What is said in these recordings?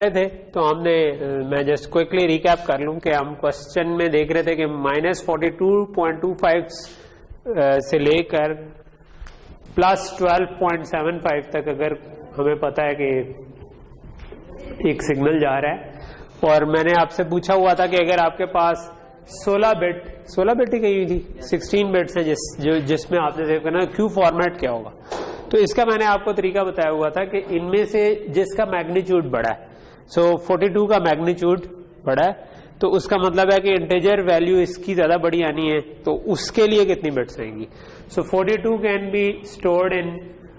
थे तो हमने, मैं जस्ट क्विकली रिकैप कर लूं कि हम क्वेश्चन में देख रहे थे कि -42.25 से लेकर +12.75 तक अगर हमें पता है कि एक सिग्नल जा रहा है, और मैंने आपसे पूछा हुआ था कि अगर आपके पास 16 बिट ही कही हुई थी, 16 बिट्स हैं जिसमें आपने सेव करना, क्यू फॉर्मेट क्या होगा। तो इसका मैंने आपको तरीका बताया हुआ था कि इनमें से जिसका मैग्नीट्यूड बड़ा है, सो 42 का मैग्नीट्यूड बड़ा है, तो उसका मतलब है कि इंटीजर वैल्यू इसकी ज्यादा बड़ी आनी है, तो उसके लिए कितनी बिट्स आएंगी। सो 42 कैन बी स्टोर्ड इन,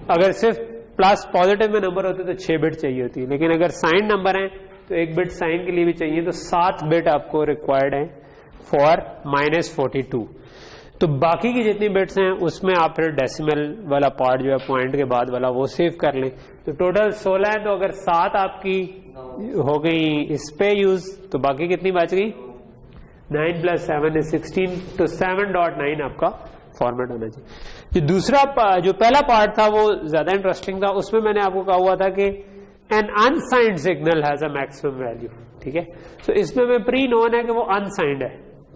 अगर सिर्फ प्लस पॉजिटिव में नंबर होते तो 6 बिट चाहिए होती है, लेकिन अगर साइन नंबर है तो 1 बिट साइन के लिए भी चाहिए, तो 7 बिट आपको रिक्वायर्ड है फॉर -42। तो बाकी की जितनी बिट्स हैं उसमें आप फिर डेसिमल वाला पार्ट जो है पॉइंट के बाद वाला वो सेव कर लें। तो टोटल 16 है, तो अगर 7 आपकी हो गई इस पे यूज, तो बाकी कितनी बच गई, 9 + 7 is 16, तो 7.9 आपका फॉर्मेट होना चाहिए। जो दूसरा जो पहला पार्ट था वो ज्यादा इंटरेस्टिंग था, उसमें मैंने आपको कहा हुआ था कि an unsigned signal has a maximum value, ठीक है। तो इसमें मैं प्री नोन है कि वो अनसाइंड है,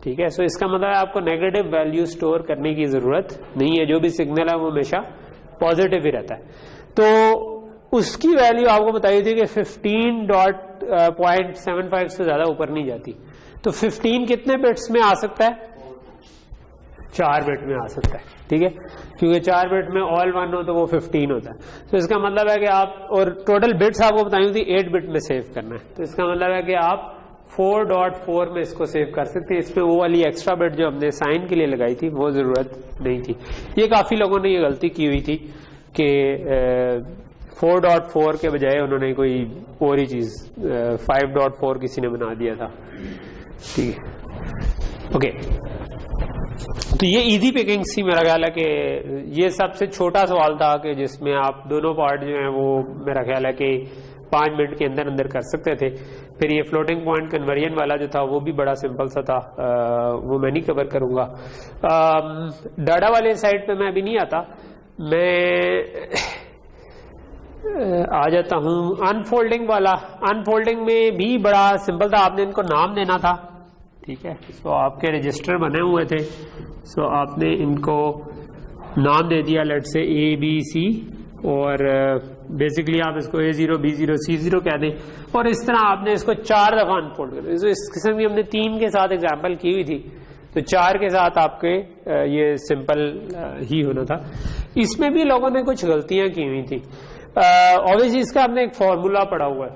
ठीक है। सो इसका मतलब है आपको नेगेटिव वैल्यू स्टोर करने की जरूरत नहीं है, जो भी सिग्नल है वो हमेशा पॉजिटिव ही रहता है। तो उसकी वैल्यू आपको बताई थी कि 15.75 से ज्यादा ऊपर नहीं जाती। तो 15 कितने बिट्स में आ सकता है, 4 बिट में आ सकता है, ठीक है, क्योंकि 4 बिट में ऑल 1 हो तो वो 15 होता है। तो इसका मतलब है कि आप, और टोटल बिट्स आपको बताई थी 8 बिट में सेव करना है, तो इसका मतलब है कि आप 4.4 में इसको सेव कर सकते हैं। इसमें वो वाली एक्स्ट्रा बिट जो हमने साइन के लिए लगाई थी वो जरूरत नहीं थी। ये काफी लोगों ने ये गलती की हुई थी कि 4.4 के बजाय उन्होंने कोई और ही चीज 5.4 किसी ने बना दिया था, ठीक है। ओके, तो ये इजी पिकिंग सी मेरा ख्याल है कि ये सबसे छोटा सवाल था कि जिसमें आप दोनों पार्ट जो हैं वो मेरा ख्याल है कि 5 मिनट के अंदर अंदर कर सकते थे। फिर ये फ्लोटिंग पॉइंट कन्वर्जन वाला जो था वो भी बड़ा सिंपल सा था, वो मैं नहीं कवर करूंगा। डाटा वाले साइड पे मैं अभी नहीं आता, मैं आ जाता हूं अनफोल्डिंग वाला। अनफोल्डिंग में भी बड़ा सिंपल था, आपने इनको नाम देना था, ठीक है। सो आपके रजिस्टर बने हुए थे, सो आपने इनको नाम दे दिया, लेट से ABC, और बेसिकली आप इसको A0 B0 C0 कह दें, और इस तरह आपने इसको 4 दफा अनफोल्ड कर दिया। तो इस किस्म की हमने 3 के साथ एग्जांपल की हुई थी, तो 4 के साथ आपके ये सिंपल ही होना था। इसमें भी लोगों ने कुछ गलतियां की हुई थी। ऑब्वियसली इसका हमने एक फॉर्मूला पढ़ा हुआ है,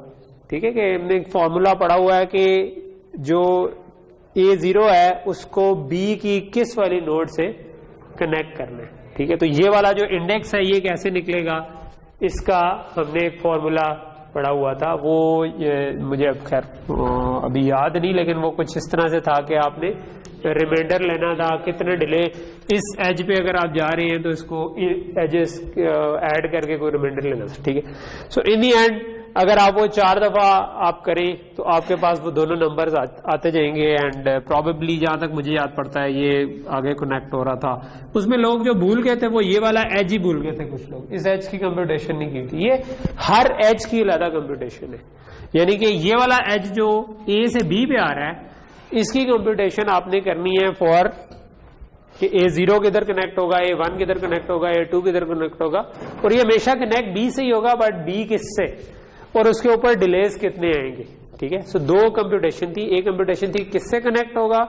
ठीक है, कि हमने एक फॉर्मूला पढ़ा हुआ है कि जो A0 है उसको B की किस वाली नोड से कनेक्ट करना है, ठीक है। तो ये वाला जो इंडेक्स है ये कैसे निकलेगा, इसका हमने एक फॉर्मूला पढ़ा हुआ था, वो मुझे अब खैर अभी याद नहीं, लेकिन वो कुछ इस तरह से था कि आपने रिमाइंडर लेना था कितने डिले, इस एज पे अगर आप जा रहे हैं तो इसको एजेस ऐड करके कोई रिमाइंडर लेना था, ठीक है। सो इन दी एंड अगर आप वो 4 दफा आप करें तो आपके पास वो दोनों नंबर्स आते जाएंगे, एंड प्रोबेबली जहां तक मुझे याद पड़ता है ये आगे कनेक्ट हो रहा था। उसमें लोग जो भूल गए थे वो ये वाला एज ही भूल गए थे, कुछ लोग इस एज की कंप्यूटेशन नहीं की थी। ये हर एज की अलग कंप्यूटेशन है, यानी कि ये वाला एज जो A से B पे आ रहा है इसकी कंप्यूटेशन आपने करनी है फॉर कि A0 किधर कनेक्ट होगा, A1 किधर कनेक्ट होगा, A2 किधर कनेक्ट होगा, और ये हमेशा कनेक्ट B से ही होगा, बट B किससे, और उसके ऊपर डिलेज कितने आएंगे, ठीक है। सो 2 कंप्यूटेशन थी, एक कंप्यूटेशन थी किससे कनेक्ट होगा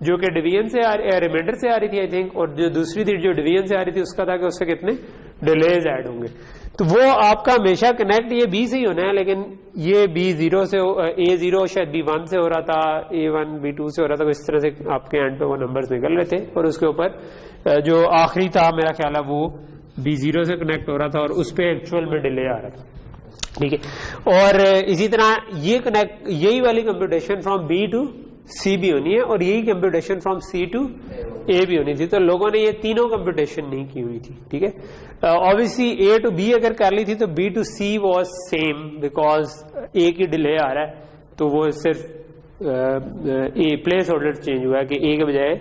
जो कि डिवीजन से रिमाइंडर से आ रही थी आई थिंक, और जो दूसरी थी जो डिवीजन से आ रही थी उसका था कि उससे कितने डिलेज ऐड होंगे। तो वो आपका हमेशा कनेक्ट ये B से ही होना है, लेकिन ये B0 से, A0 शायद B1 से हो रहा था, A1 B2 से हो रहा था, इस तरह से आपके एंड पे वो नंबर्स निकल रहे थे, और उसके ऊपर जो आखिरी था मेरा ख्याल है वो B0 से कनेक्ट हो रहा था, और उस पर एक्चुअल में डिले आ रहा था, ठीक है। और इसी तरह ये कनेक्ट, यही वाली computation from B to C भी होनी है, और यही computation from C to A भी होनी थी। तो लोगों ने ये तीनों कंप्यूटेशन नहीं की हुई थी, ठीक है। ऑब्वियसली A टू B अगर कर ली थी तो B to C was same, because A की डिले आ रहा है, तो वो सिर्फ A प्लेस होल्डर चेंज हुआ है कि A के बजाय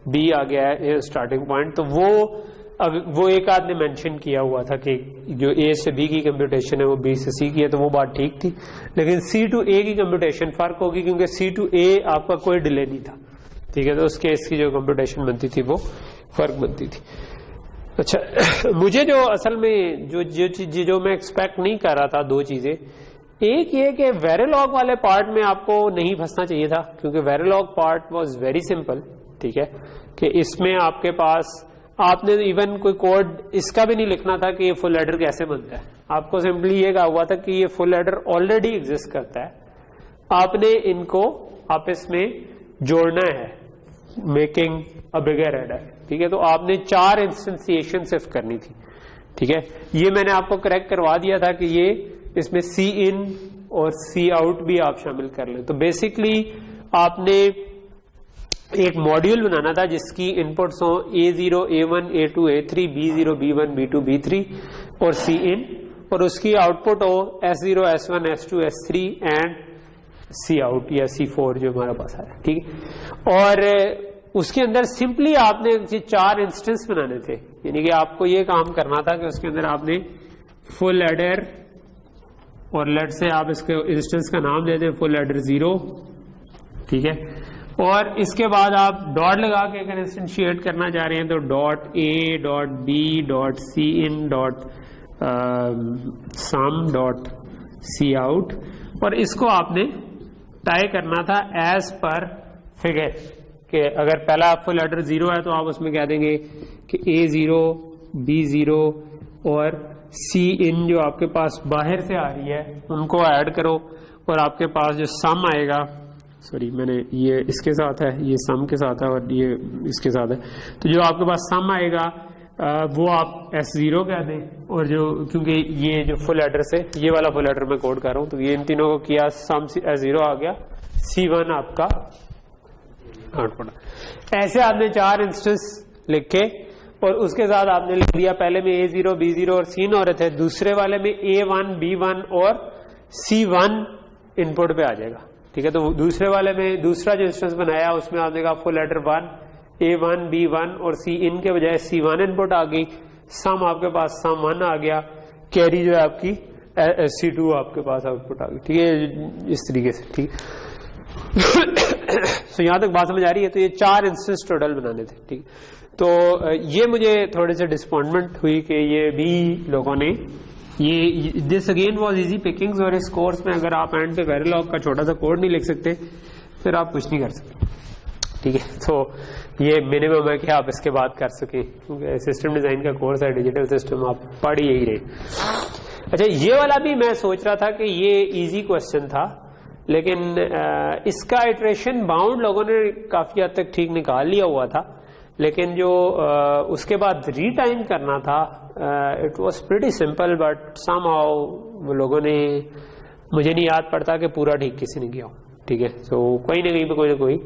B आ गया है स्टार्टिंग पॉइंट, तो वो अब वो एक आदमी मेंशन किया हुआ था कि जो ए से बी की कंप्यूटेशन है वो बी से सी की है, तो वो बात ठीक थी, लेकिन सी टू ए की कंप्यूटेशन फर्क होगी क्योंकि सी टू ए आपका कोई डिले नहीं था, ठीक है, तो उस केस की जो कंप्यूटेशन बनती थी वो फर्क बनती थी। अच्छा, मुझे जो असल में जो मैं एक्सपेक्ट नहीं कर रहा था, दो चीजें, एक ये कि वेरिलॉग वाले पार्ट में आपको नहीं फंसना चाहिए था, क्योंकि Verilog part was very simple, ठीक है, कि इसमें आपके पास आपने इवन कोई कोड इसका भी नहीं लिखना था कि ये फुल एडर कैसे बनता है, आपको सिंपली ये कहा हुआ था कि ये फुल एडर ऑलरेडी एग्जिस्ट करता है, आपने इनको आपस में जोड़ना है, मेकिंग अ बिगर एडर, ठीक है, तो आपने 4 इंस्टेंसिएशन सिर्फ करनी थी, ठीक है, ये मैंने आपको करेक्ट करवा दिया था कि ये इसमें सी इन और सी आउट भी आप शामिल कर लें। तो बेसिकली आपने एक मॉड्यूल बनाना था जिसकी इनपुट्स हो A0, A1, A2, A3, B0, B1, B2, B3 और सी इन, और उसकी आउटपुट हो S0, S1, S2, S3 and C out या C4 जो हमारे पास है, ठीक है, और उसके अंदर सिंपली आपने 4 इंस्टेंस बनाने थे, यानी कि आपको ये काम करना था कि उसके अंदर आपने फुल एडर, और लेट से आप इसके इंस्टेंस का नाम दे दें फुल एडर 0, ठीक है, और इसके बाद आप डॉट लगा के अगर इंस्टेंशिएट करना चाह रहे हैं तो dot A dot B dot C in dot sum dot C out, और इसको आपने टाई करना था एज पर फिगर, कि अगर पहला फुल एडर 0 है तो आप उसमें कह देंगे कि A0, B0 और सी इन जो आपके पास बाहर से आ रही है उनको ऐड करो, और आपके पास जो सम आएगा, सॉरी मैंने ये इसके साथ है, ये सम के साथ है और ये इसके साथ है, तो जो आपके पास सम आएगा वो आप S0 कह दें, और जो क्योंकि ये जो फुल एडर से ये वाला फुल एडर मैं कोड कर रहा हूं, तो ये इन तीनों को किया, सम S0 आ गया, C1 आपका आउटपुट। ऐसे आपने 4 इंस्टेंस लिखे और उसके साथ आपने लिख दिया, पहले में A0, B0 और C हो रहे थे, दूसरे वाले में A1, B1 और C1 इनपुट पे आ जाएगा, ठीक है, तो दूसरे वाले में दूसरा जो इंस्टेंस बनाया उसमें आपने कहा फुल एडर 1, A1, B1 और C इन के बजाय C1 इनपुट आ गई, सम आपके पास सम 1 आ गया, कैरी जो है आपकी C2 आपके पास आउटपुट आ गई, ठीक है, इस तरीके से, ठीक है। तो यहां तक बात समझ आ रही है। तो ये 4 इंस्टेंस टोटल बनाने थे, ठीक, तो ये मुझे थोड़े से डिसअपॉइंटमेंट हुई कि ये भी लोगों ने ये this again was easy Pickings, और इस कोर्स में अगर आप एंड पे वेरिलॉग का छोटा सा कोड नहीं लिख सकते फिर आप कुछ नहीं कर सकते, ठीक है, तो ये मिनिमम है कि आप इसके बाद कर सके, क्योंकि सिस्टम डिजाइन का कोर्स है, डिजिटल सिस्टम आप पढ़ यही रहे। अच्छा, ये वाला भी मैं सोच रहा था कि ये इजी क्वेश्चन था, लेकिन इसका इटरेशन बाउंड लोगों ने काफी हद तक ठीक निकाल लिया हुआ था, लेकिन जो उसके बाद रीटाइम करना था it was pretty simple, but somehow वो लोगों ने, मुझे नहीं याद पड़ता कि पूरा ठीक किसी ने किया हो, ठीक है, तो कोई ना कहीं पे कोई ना कोई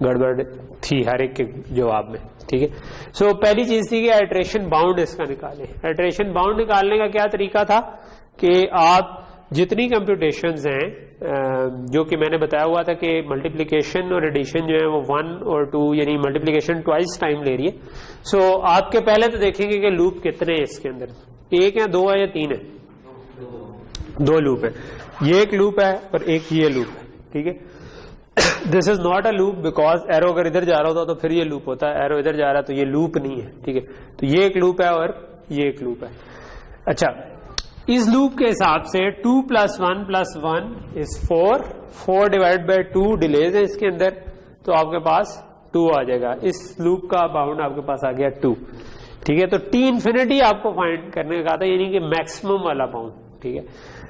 गड़बड़ थी हर एक के जवाब में, ठीक है। सो पहली चीज थी कि आइट्रेशन बाउंड इसका निकाले। आइट्रेशन बाउंड निकालने का क्या तरीका था कि आप जितनी कंप्यूटेशंस हैं जो कि मैंने बताया हुआ था कि मल्टीप्लिकेशन और एडिशन जो है वो 1 और 2 यानी मल्टीप्लिकेशन ट्वाइस टाइम ले रही है। सो आपके पहले तो देखेंगे कि लूप कितने हैं इसके अंदर, 1 है, 2 है या 3 है? 2 लूप है। ये एक लूप है और एक ये लूप है, ठीक है। This is not a loop because arrow अगर इधर जा रहा होता तो फिर ये लूप होता है, एरो इधर जा रहा है तो ये लूप नहीं है, ठीक है। तो ये एक लूप है और ये एक लूप है। अच्छा, इस लूप के हिसाब से 2 + 1 + 1 इज 4 डिवाइड बाय 2 डिलेज है इसके अंदर, तो आपके पास 2 आ जाएगा। इस लूप का बाउंड आपके पास आ गया 2, ठीक है। तो t इंफिनिटी आपको फाइंड करने का था, यानी कि मैक्सिमम वाला बाउंड, ठीक है।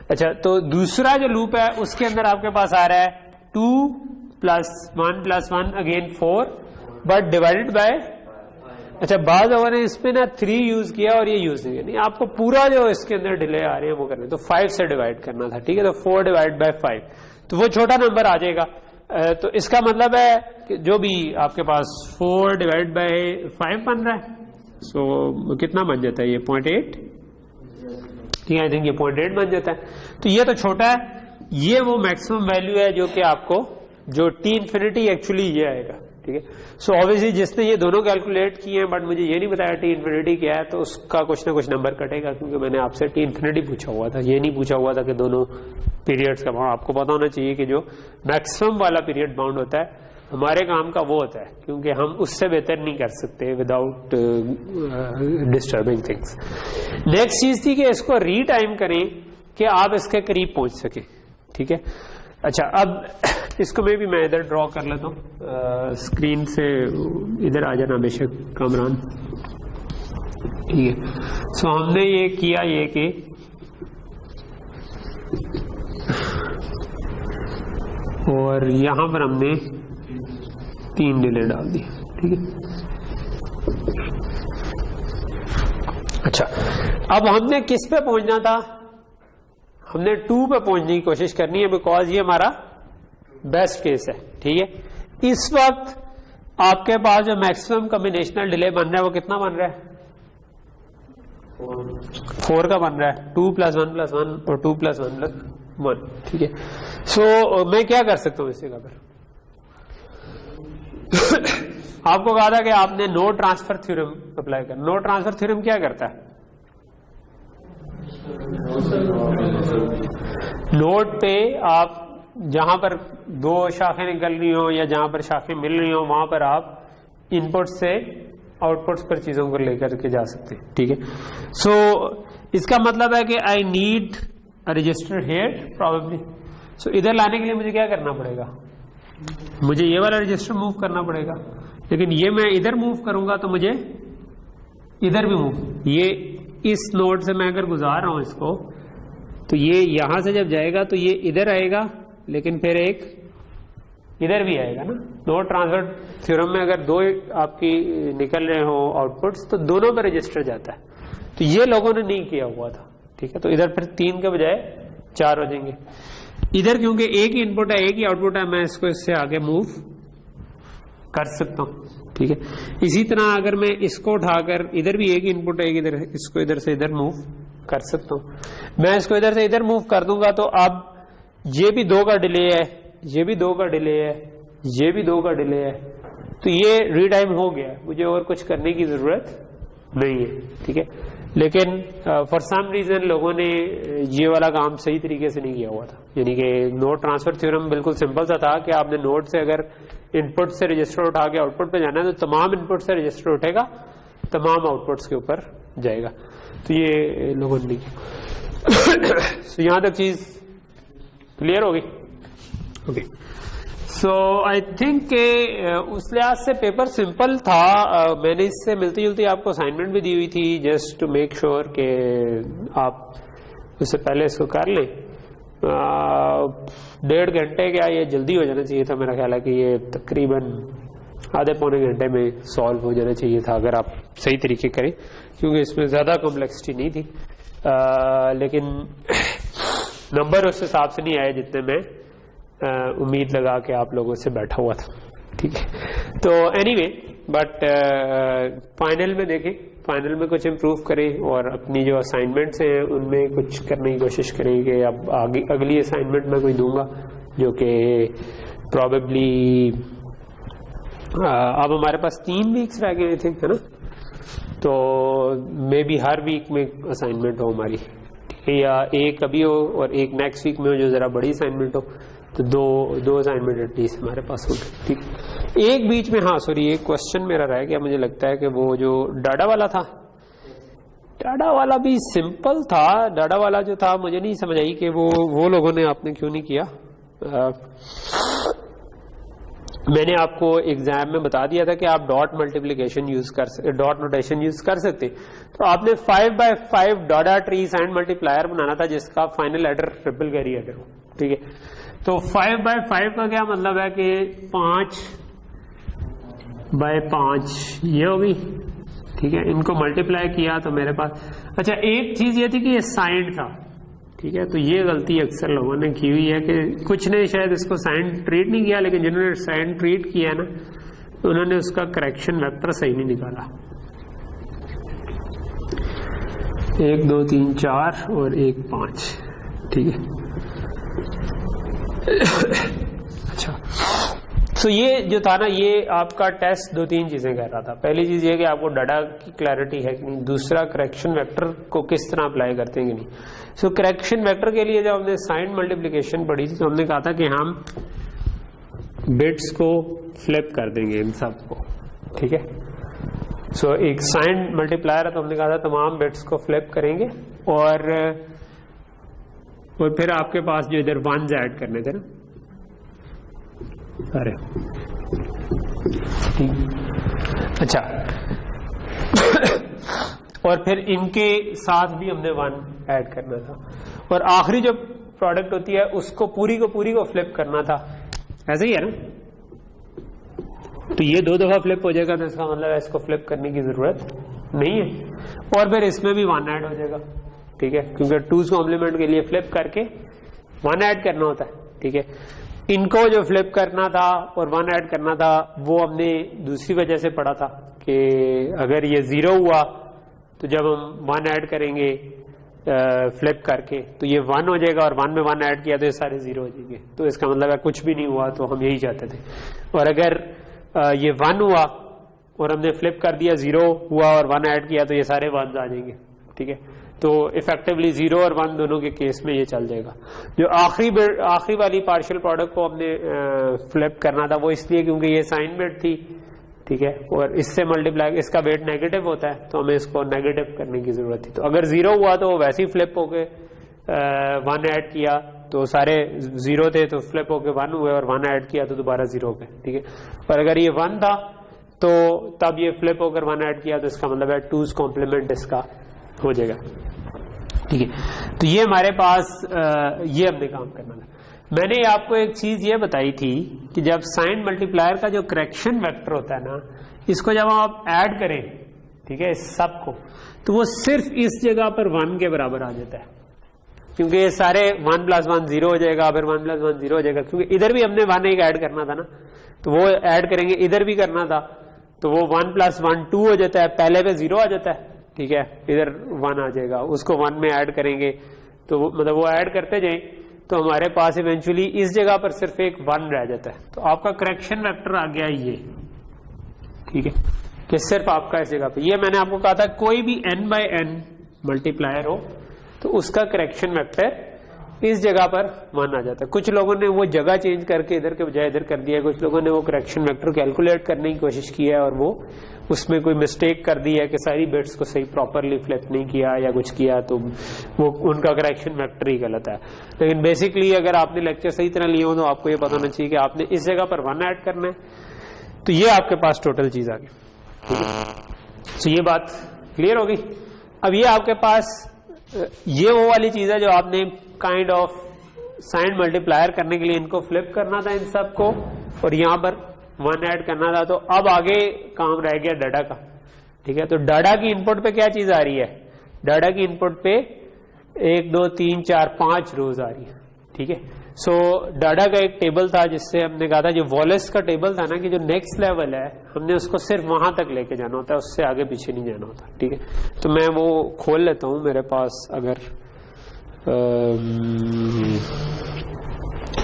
अच्छा, तो दूसरा जो लूप है उसके अंदर आपके पास आ रहा है 2 + 1 + 1 अगेन 4 बट डिवाइडेड बाय, अच्छा बाद लोगों ने इस पे ना 3 यूज किया और ये यूज नहीं किया, नहीं आपको पूरा जो इसके अंदर डिले आ रहे हैं वो करने, तो 5 से डिवाइड करना था, ठीक है। तो 4 डिवाइड बाय 5 तो वो छोटा नंबर आ जाएगा। तो इसका मतलब है कि जो भी आपके पास 4 डिवाइड बाय 5 बन रहा है, सो कितना बन जाता है ये 0.8, ठीक है। आई थिंक ये 0.8 बन जाता है। तो ये तो छोटा है, ये वो मैक्सिमम वैल्यू है जो कि आपको जो t इंफिनिटी एक्चुअली ये आएगा, ठीक है। सो ऑब्वियसली जिसने ये दोनों कैलकुलेट किए हैं बट मुझे ये नहीं बताया टी इन्फिनिटी क्या है, तो उसका कुछ ना कुछ नंबर कटेगा, क्योंकि मैंने आपसे टी इन्फिनिटी पूछा हुआ था, ये नहीं पूछा हुआ था कि दोनों पीरियड्स का बाउंड। आपको पता होना चाहिए कि जो मैक्सिमम वाला पीरियड बाउंड होता है हमारे काम का वो होता है, क्योंकि हम उससे बेहतर नहीं कर सकते विदाउट डिस्टर्बिंग थिंग्स। नेक्स्ट चीज थी कि इसको रीटाइम करें कि आप इसके करीब पहुंच सके, ठीक है। अच्छा, अब इसको मैं इधर ड्रॉ कर लेता हूँ, स्क्रीन से इधर आ जाना बेशक कामरान, ठीक है। सो हमने ये किया ये कि और यहां पर हमने 3 डिले डाल दी, ठीक है। अच्छा, अब हमने किस पे पहुंचना था? हमने 2 पे पहुंचने की कोशिश करनी है, बिकॉज ये हमारा बेस्ट केस है, ठीक है। इस वक्त आपके पास जो मैक्सिमम कॉम्बिनेशनल डिले बन रहा है वो कितना बन रहा है? 4 का बन रहा है, 2 + 1 + 1 और 2 + 1 + 1, ठीक है। सो मैं क्या कर सकता हूं इससे का फिर? आपको कहा था कि आपने नोड ट्रांसफर थ्योरम अप्लाई कर। नोड ट्रांसफर थ्योरम क्या करता है? नोड पे आप जहां पर 2 शाखें निकल रही हो या जहां पर शाखें मिल रही हो वहां पर आप इनपुट से आउटपुट्स पर चीजों को लेकर के जा सकते हैं, ठीक है। सो इसका मतलब है कि I need a register here probably. So इधर लाने के लिए मुझे क्या करना पड़ेगा? मुझे ये वाला रजिस्टर मूव करना पड़ेगा, लेकिन ये मैं इधर मूव करूंगा तो मुझे इधर भी मूव, ये इस नोड से मैं अगर गुजार रहा हूं इसको, तो ये यहां से जब जाएगा तो ये इधर आएगा, लेकिन फिर एक इधर भी आएगा ना। नोड ट्रांसफर थ्योरम में अगर 2 आपकी निकल रहे हो आउटपुट्स तो दोनों पे रजिस्टर जाता है, तो ये लोगों ने नहीं किया हुआ था, ठीक है। तो इधर फिर 3 के बजाय 4 हो जाएंगे। इधर क्योंकि एक ही इनपुट है एक ही आउटपुट है, मैं इसको इससे आगे मूव कर सकता हूं, ठीक है। इसी तरह अगर मैं इसको उठाकर, इधर भी एक ही इनपुट है इधर, इसको इधर से इधर मूव कर सकता हूं। मैं इसको इधर से इधर मूव कर दूंगा तो अब ये भी 2 का डिले है, ये भी 2 का डिले है, ये भी 2 का डिले है, तो ये रीटाइम हो गया, मुझे और कुछ करने की जरूरत नहीं है, ठीक है। लेकिन फॉर सम रीजन लोगों ने ये वाला काम सही तरीके से नहीं किया हुआ था। यानी कि नोड ट्रांसफर थ्योरम बिल्कुल सिंपल सा था कि आपने नोड से अगर इनपुट से रजिस्टर उठा के आउटपुट पे जाना है तो तमाम इनपुट से रजिस्टर उठेगा, तमाम आउटपुट्स के ऊपर जाएगा, तो ये लोगों ने नहीं किया। तो यहां तक चीज क्लियर होगी? ओके, सो आई थिंक उस लिहाज से पेपर सिंपल था। मैंने इससे मिलती जुलती आपको असाइनमेंट भी दी हुई थी, जस्ट टू मेक श्योर कि आप उससे पहले इसको कर लें। 1.5 घंटे क्या, ये जल्दी हो जाना चाहिए था। मेरा ख्याल है कि ये तकरीबन आधे पौने घंटे में सॉल्व हो जाना चाहिए था अगर आप सही तरीके करें, क्योंकि इसमें ज्यादा कॉम्प्लेक्सिटी नहीं थी। लेकिन नंबर उस हिसाब से नहीं आए जितने में उम्मीद लगा के आप लोगों से बैठा हुआ था, ठीक है। तो एनीवे, बट फाइनल में देखें, फाइनल में कुछ इम्प्रूव करें और अपनी जो असाइनमेंट्स हैं उनमें कुछ करने की कोशिश करें कि अब आगे अगली असाइनमेंट मैं कोई दूंगा जो कि प्रॉबेबली अब हमारे पास 3 वीक्स रह गए थे, है ना। तो मे बी हर वीक में असाइनमेंट हो हमारी, ठीक है, या एक अभी हो और एक नेक्स्ट वीक में हो जो जरा बड़ी असाइनमेंट हो, तो दो असाइनमेंट एटलीस्ट हमारे पास हो, ठीक। एक बीच में, हाँ सॉरी, एक क्वेश्चन मेरा रह गया। मुझे लगता है कि वो जो डाटा वाला था, डाटा वाला भी सिंपल था। डाटा वाला जो था मुझे नहीं समझ आई कि वो लोगों ने आपने क्यों नहीं किया। मैंने आपको एग्जाम में बता दिया था कि आप डॉट मल्टीप्लिकेशन यूज कर, डॉट नोटेशन यूज कर सकते, तो आपने 5x5 Dadda tree and multiplier बनाना था जिसका final adder triple carry adder हो, ठीक है। तो 5x5 का क्या मतलब है कि 5x5 ये होगी, ठीक है। इनको मल्टीप्लाई किया तो मेरे पास, अच्छा एक चीज ये थी कि ये साइंड था, ठीक है। तो ये गलती अक्सर लोगों ने की हुई है कि कुछ ने शायद इसको साइन ट्रीट नहीं किया, लेकिन जिन्होंने साइन ट्रीट किया ना उन्होंने उसका करेक्शन वेक्टर सही नहीं निकाला। 1 2 3 4 और 1 5, ठीक है। अच्छा, सो ये जो था ना, ये आपका टेस्ट 2-3 चीजें कर रहा था। पहली चीज ये कि आपको डाटा की क्लैरिटी है कि नहीं, दूसरा करेक्शन वेक्टर को किस तरह अप्लाई करते हैं कि नहीं। सो करेक्शन वेक्टर के लिए जब हमने साइन मल्टीप्लिकेशन पढ़ी थी तो हमने कहा था कि हम बिट्स को फ्लिप कर देंगे इन सब को, ठीक है। सो एक साइन मल्टीप्लायर है तो हमने कहा था तमाम बिट्स को फ्लिप करेंगे और फिर आपके पास जो इधर वंस ऐड करने थे ना, अरे अच्छा और फिर इनके साथ भी हमने 1 ऐड करना था और आखिरी जो प्रोडक्ट होती है उसको पूरी को फ्लिप करना था। ऐसे ही है ना, तो ये 2 दफा फ्लिप हो जाएगा तो इसका मतलब है इसको फ्लिप करने की जरूरत नहीं है और फिर इसमें भी 1 ऐड हो जाएगा, ठीक है, क्योंकि 2's कॉम्प्लीमेंट के लिए फ्लिप करके 1 ऐड करना होता है, ठीक है। इनको जो फ्लिप करना था और 1 ऐड करना था वो हमने दूसरी वजह से पढ़ा था कि अगर ये 0 हुआ तो जब हम 1 ऐड करेंगे फ्लिप करके तो ये 1 हो जाएगा और 1 में 1 ऐड किया तो ये सारे 0 हो जाएंगे, तो इसका मतलब है कुछ भी नहीं हुआ, तो हम यही चाहते थे। और अगर ये 1 हुआ और हमने फ्लिप कर दिया, 0 हुआ और 1 ऐड किया तो ये सारे 1s आ जाएंगे, ठीक है। तो इफेक्टिवली 0 और 1 दोनों के केस में ये चल जाएगा। जो आखिरी वाली पार्शियल प्रोडक्ट को हमने फ्लिप करना था वो इसलिए क्योंकि ये साइन बिट थी, ठीक है, और इससे मल्टीप्लाई इसका वेट नेगेटिव होता है तो हमें इसको नेगेटिव करने की जरूरत थी। तो अगर 0 हुआ तो वैसे ही फ्लिप होके 1 ऐड किया तो सारे 0 थे तो फ्लिप होके 1 हुए और 1 ऐड किया तो दोबारा 0 हो गए, ठीक है। पर अगर ये 1 था तो तब ये फ्लिप होकर 1 ऐड किया तो इसका मतलब है 2's कॉम्प्लीमेंट इसका हो जाएगा, ठीक है। तो ये हमारे पास ये हमने काम करना था। मैंने आपको एक चीज ये बताई थी कि जब साइन मल्टीप्लायर का जो करेक्शन वेक्टर होता है ना, इसको जब आप ऐड करें, ठीक है, इस सब को, तो वो सिर्फ इस जगह पर 1 के बराबर आ जाता है, क्योंकि ये सारे 1 + 1 0 हो जाएगा, फिर 1 + 1 0 हो जाएगा, क्योंकि इधर भी हमने 1 एक ऐड करना था ना, तो वो ऐड करेंगे, इधर भी करना था तो वो 1 + 1 2 हो जाता है, पहले पे 0 आ जाता है, ठीक है, इधर 1 आ जाएगा, उसको 1 में ऐड करेंगे तो मतलब वो ऐड करते जाएं तो हमारे पास इवेंचुअली इस जगह पर सिर्फ एक 1 रह जाता है। तो आपका करेक्शन वेक्टर आ गया ये, ठीक है, कि सिर्फ आपका इस जगह पे, ये मैंने आपको कहा था कोई भी n/n मल्टीप्लायर हो तो उसका करेक्शन वेक्टर इस जगह पर 1 आ जाता है। कुछ लोगों ने वो जगह चेंज करके इधर के बजाय इधर कर दिया है, कुछ लोगों ने वो करेक्शन वेक्टर कैलकुलेट करने की कोशिश की है और वो उसमें कोई मिस्टेक कर दी है कि सारी बिट्स को सही प्रॉपरली फ्लिप नहीं किया या कुछ किया, तो वो उनका करेक्शन वेक्टर ही गलत है। लेकिन बेसिकली अगर आपने लेक्चर सही तरह लिए हो तो आपको ये पता होना चाहिए कि आपने इस जगह पर 1 ऐड करना है, तो ये आपके पास टोटल चीज आ गई, ठीक है। तो ये बात क्लियर हो गई। अब ये आपके पास ये वो वाली चीज है जो आपने काइंड ऑफ साइन मल्टीप्लायर करने के लिए इनको फ्लिप करना था इन सब को और यहां पर 1 ऐड करना था। तो अब आगे काम रह गया डाटा का, ठीक है। तो डाटा की इनपुट पे क्या चीज आ रही है, डाटा की इनपुट पे 1 2 3 4 5 रोज आ रही है, ठीक है। सो डाटा का एक टेबल था जिससे हमने कहा था, जो वॉलेस का टेबल था ना, कि जो नेक्स्ट लेवल है हमने उसको सिर्फ वहां तक लेके जाना होता है, उससे आगे पीछे नहीं जाना होता, ठीक है। तो मैं वो खोल लेता हूं मेरे पास, अगर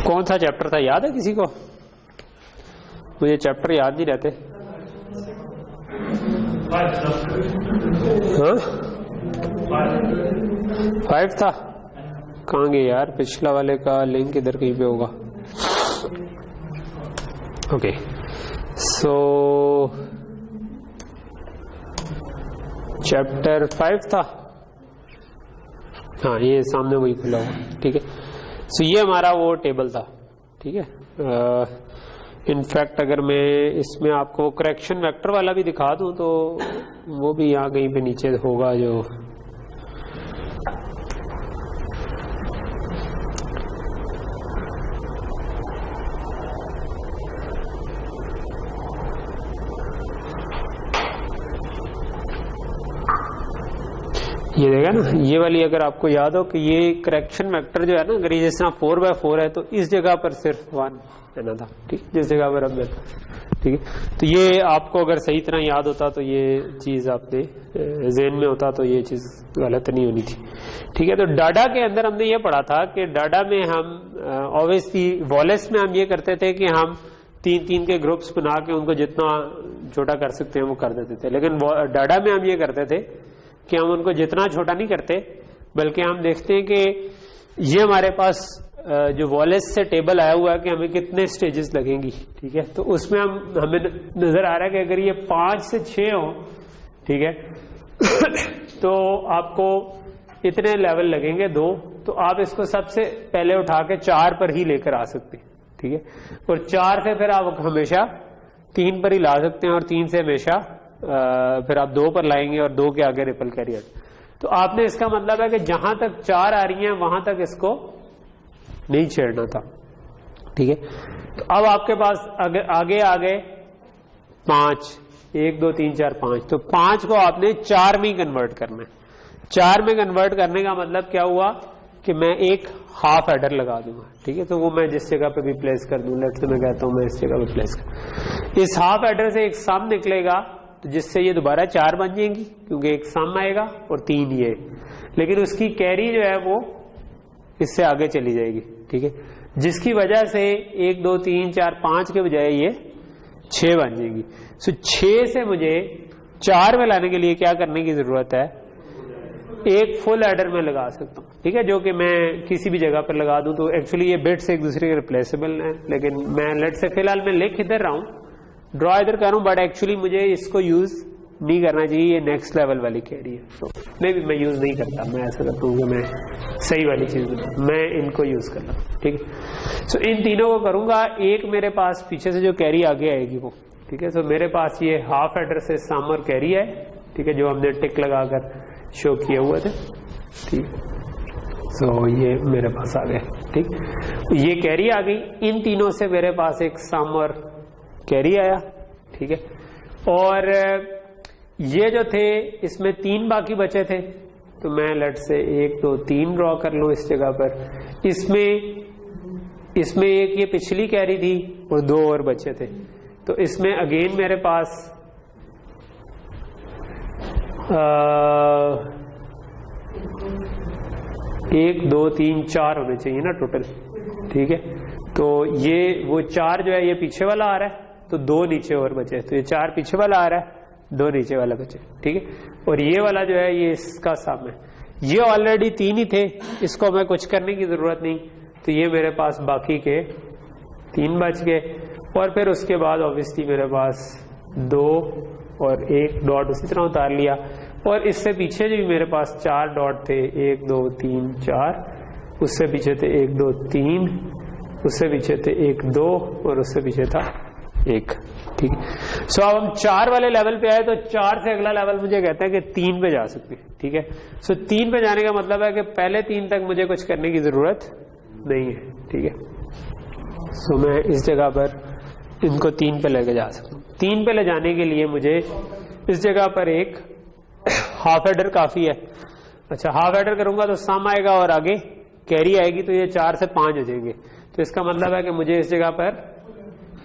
कौन सा चैप्टर था याद है किसी को? मुझे चैप्टर याद नहीं रहते। हाँ 5 था, कहाँ गए यार? पिछला वाले का लिंक इधर कहीं पे होगा। ओके, सो चैप्टर 5 था, हाँ ये सामने वही खुला हुआ, ठीक है। सो ये हमारा वो टेबल था, ठीक है। इनफैक्ट अगर मैं इसमें आपको करेक्शन वेक्टर वाला भी दिखा दूं तो वो भी यहाँ कहीं पे नीचे होगा, जो ये देगा ना, ये वाली अगर आपको याद हो कि ये करेक्शन वेक्टर जो है ना, अगर ये जिस तरह 4/4 है तो इस जगह पर सिर्फ 1 देना था, ठीक, जिस जगह पर अब देता, ठीक है। तो ये आपको अगर सही तरह याद होता तो ये चीज आपने ज़हन में होता तो ये चीज गलत नहीं होनी थी, ठीक है। तो डाटा के अंदर हमने ये पढ़ा था कि डाटा में हम ऑब्वियसली वॉलेस में हम ये करते थे कि हम 3 के ग्रुप्स बना के उनको जितना छोटा कर सकते हैं वो कर देते थे। लेकिन डाटा में हम ये करते थे कि हम उनको जितना छोटा नहीं करते, बल्कि हम देखते हैं कि ये हमारे पास जो वॉलेस से टेबल आया हुआ है कि हमें कितने स्टेजेस लगेंगी, ठीक है। तो उसमें हमें नजर आ रहा है कि अगर ये 5 से 6 हो, ठीक है, तो आपको इतने लेवल लगेंगे 2, तो आप इसको सबसे पहले उठा के 4 पर ही लेकर आ सकते हैं, ठीक है। और 4 से फिर आप हमेशा 3 पर ही ला सकते हैं, और 3 से हमेशा फिर आप 2 पर लाएंगे, और 2 के आगे रिपल कैरियर। तो आपने इसका मतलब है कि जहां तक 4 आ रही हैं वहां तक इसको नहीं छेड़ना था, ठीक है। तो अब आपके पास आगे आ गए 5, 1 2 3 4 5, तो 5 को आपने 4 में कन्वर्ट करना है। 4 में कन्वर्ट करने का मतलब क्या हुआ कि मैं एक हाफ एडर लगा दूंगा, ठीक है। तो वो मैं जिस जगह पे भी प्लेस कर दूं, लेट्स से मैं कहता हूं मैं इस जगह पे प्लेस कर, इस हाफ एडर से एक सम निकलेगा, तो जिससे ये दोबारा 4 बन जाएंगी, क्योंकि एक सम आएगा और 3 ये, लेकिन उसकी कैरी जो है वो इससे आगे चली जाएगी, ठीक है, जिसकी वजह से 1 2 3 4 5 के बजाय ये 6 बन जाएगी। सो 6 से मुझे 4 में लाने के लिए क्या करने की जरूरत है, एक फुल एडर में लगा सकता हूं, ठीक है, जो कि मैं किसी भी जगह पर लगा दूं। तो एक्चुअली ये बिट्स एक दूसरे के रिप्लेसेबल हैं, लेकिन मैं लेट से फिलहाल मैं लिख इधर रहा हूं, ड्रॉ इधर कर रहा हूं, बट एक्चुअली मुझे इसको यूज नहीं करना चाहिए, ये नेक्स्ट लेवल वाली कैरी है। तो मैं भी यूज नहीं करता, मैं ऐसा करता हूँ कि मैं सही वाली चीज मैं इनको यूज कर रहा हूँ, ठीक है। सो इन तीनों को करूंगा, एक मेरे पास पीछे से जो कैरी आगे आएगी वो, ठीक है। सो मेरे पास ये हाफ एडर से सम और कैरी है, ठीक है, जो हमने टिक लगाकर शो किए हुए थे, ठीक। सो ये मेरे पास आ गए, ठीक, ये कैरी आ गई। इन तीनों से मेरे पास एक सम और कैरी आया, ठीक है। और ये जो थे इसमें 3 बाकी बचे थे, तो मैं लेट से 1 2 3 ड्रॉ कर लूं इस जगह पर। इसमें एक ये पिछली कैरी थी और 2 और बचे थे, तो इसमें अगेन मेरे पास 1 2 3 4 होने चाहिए ना टोटल, ठीक है। तो ये वो 4 जो है ये पीछे वाला आ रहा है, तो 2 नीचे और बचे, तो ये 4 पीछे वाला आ रहा है, 2 नीचे वाला बचे, ठीक है। और ये वाला जो है ये इसका सम है, ये ऑलरेडी 3 ही थे, इसको मैं कुछ करने की जरूरत नहीं, तो ये मेरे पास बाकी के 3 बच गए। और फिर उसके बाद ऑब्वियसली मेरे पास 2 और 1 डॉट उसी तरह उतार लिया, और इससे पीछे जो मेरे पास 4 डॉट थे, 1 2 3 4, उससे पीछे थे 1 2 3, उससे पीछे थे 1 2, और उससे पीछे था 1, ठीक है। सो अब हम 4 वाले लेवल पे आए, तो 4 से अगला लेवल मुझे कहता है कि 3 पे जा सकते हैं, ठीक है। सो 3 पे जाने का मतलब है कि पहले 3 तक मुझे कुछ करने की जरूरत नहीं है, ठीक है। सो मैं इस जगह पर इनको 3 पे लेके जा सकता हूँ। 3 पे ले जाने के लिए मुझे इस जगह पर एक हाफ एडर काफी है। अच्छा, हाफ एडर करूंगा तो सम आएगा और आगे कैरी आएगी, तो ये 4 से 5 हो जाएंगे। तो इसका मतलब है कि मुझे इस जगह पर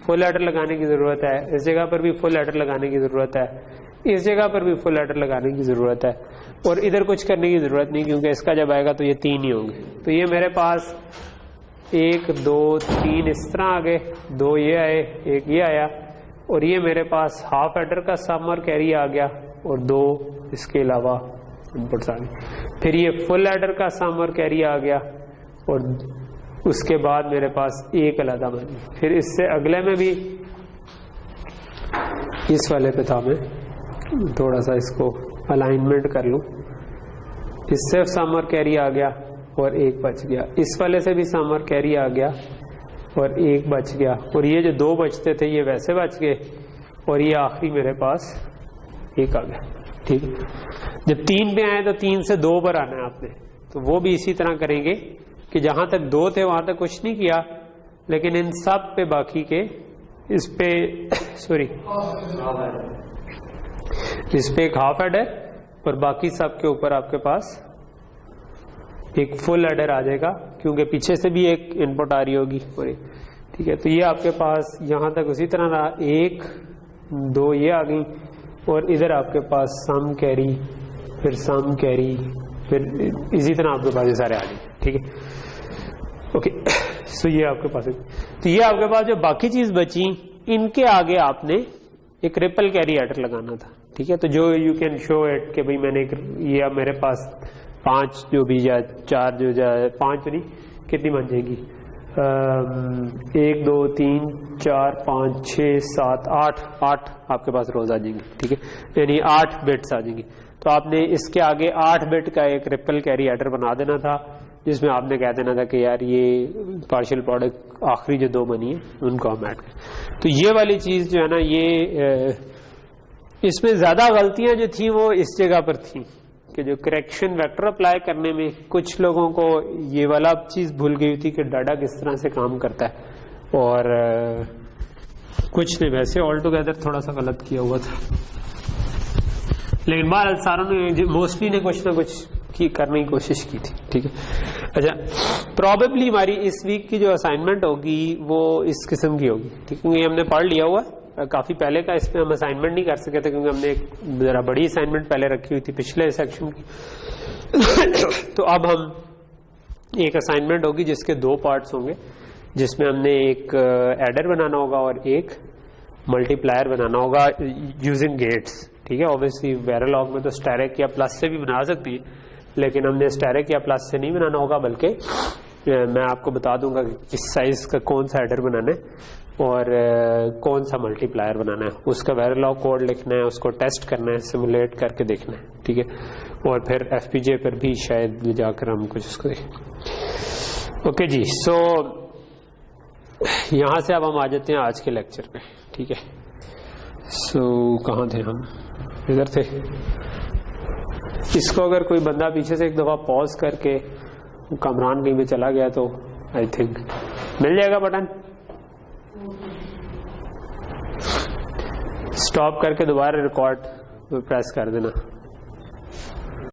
फुल एडर लगाने की जरूरत है, इस जगह पर भी फुल एडर लगाने की जरूरत है, इस जगह पर भी फुल एडर लगाने की जरूरत है, और इधर कुछ करने की जरूरत नहीं, क्योंकि इसका जब आएगा तो ये 3 ही होंगे। तो ये मेरे पास 1 2 3 इस तरह आ गए, 2 ये आए, 1 ये आया, और ये मेरे पास हाफ एडर का सम और कैरी आ गया, और 2 इसके अलावा इनपुट्स आ गए। फिर ये फुल एडर का सम और कैरी आ गया, और उसके बाद मेरे पास 1 अलग बनी। फिर इससे अगले में भी इस वाले पे था, मैं थोड़ा सा इसको अलाइनमेंट कर लूं, इससे सम और कैरी आ गया और 1 बच गया, इस वाले से भी सम और कैरी आ गया और 1 बच गया, और ये जो 2 बचते थे ये वैसे बच गए, और ये आखिरी मेरे पास 1 आ गया, ठीक है। जब 3 पे आए तो 3 से 2 पर आना है आपने, तो वो भी इसी तरह करेंगे कि जहां तक 2 थे वहां तक कुछ नहीं किया, लेकिन इन सब पे बाकी के इस पे एक हाफ एडर, और बाकी सब के ऊपर आपके पास एक फुल एडर आ जाएगा, क्योंकि पीछे से भी एक इनपुट आ रही होगी, ठीक है। तो ये आपके पास यहां तक उसी तरह रहा, 1 2 ये आ गई, और इधर आपके पास सम कैरी, फिर सम कैरी, फिर इसी तरह आपके पास ये सारे आ गए, ठीक है। ओके सो ये आपके पास है। तो ये आपके पास जो बाकी चीज बची, इनके आगे आपने एक रिपल कैरी एडर लगाना था, ठीक है। तो जो यू कैन शो इट कि भाई मैंने ये अब मेरे पास 5 जो भी या 4 जो जाए 5 तो नहीं, कितनी बन जाएगी 1 2 3 4 5 6 7 8 आपके पास रोज आ जाएंगे, ठीक है, यानी 8 बिट्स आ जाएंगी। तो आपने इसके आगे 8 बिट का एक रिपल कैरी एडर बना देना था, जिसमें आपने कह देना था कि यार ये पार्शियल प्रोडक्ट आखिरी जो 2 बनी है उनको हम ऐड करें। तो ये वाली चीज जो है ना, ये इसमें ज्यादा गलतियां जो थी वो इस जगह पर थी कि जो करेक्शन वेक्टर अप्लाई करने में कुछ लोगों को ये वाला चीज भूल गई थी कि डाटा किस तरह से काम करता है, और कुछ ने वैसे ऑल टुगेदर थोड़ा सा गलत किया हुआ था। लेकिन बहरहाल सारों ने मोस्टली ने कुछ ना कुछ करने की कोशिश की थी, ठीक है। अच्छा, प्रॉबेबली हमारी इस वीक की जो असाइनमेंट होगी वो इस किस्म की होगी, ठीक है, क्योंकि हमने पढ़ लिया हुआ काफी पहले का, इसमें हम असाइनमेंट नहीं कर सके थे क्योंकि हमने एक जरा बड़ी असाइनमेंट पहले रखी हुई थी पिछले सेक्शन की। तो अब हम एक असाइनमेंट होगी जिसके 2 पार्ट्स होंगे, जिसमें हमने एक एडर बनाना होगा और एक मल्टीप्लायर बनाना होगा यूजिंग गेट्स, ठीक है। ऑब्वियसली वेरालॉग में तो स्टैरिक या प्लस से भी बना सकती है, लेकिन हमने स्टैरिक या प्लस से नहीं बनाना होगा, बल्कि मैं आपको बता दूंगा कि किस साइज का कौन सा एडर बनाना है और कौन सा मल्टीप्लायर बनाना है। उसका वेरालॉग कोड लिखना है, उसको टेस्ट करना है, सिमुलेट करके देखना है, ठीक है, और फिर एफपीजे पर भी शायद जाकर हम कुछ उसको देखें। ओके जी, सो यहां से अब हम आ जाते हैं आज के लेक्चर पे, ठीक है। सो कहाँ थे हम? इधर थे। इसको अगर कोई बंदा पीछे से एक दफा पॉज करके कमरान कहीं पे चला गया तो आई थिंक मिल जाएगा बटन, स्टॉप करके दोबारा रिकॉर्ड प्रेस कर देना।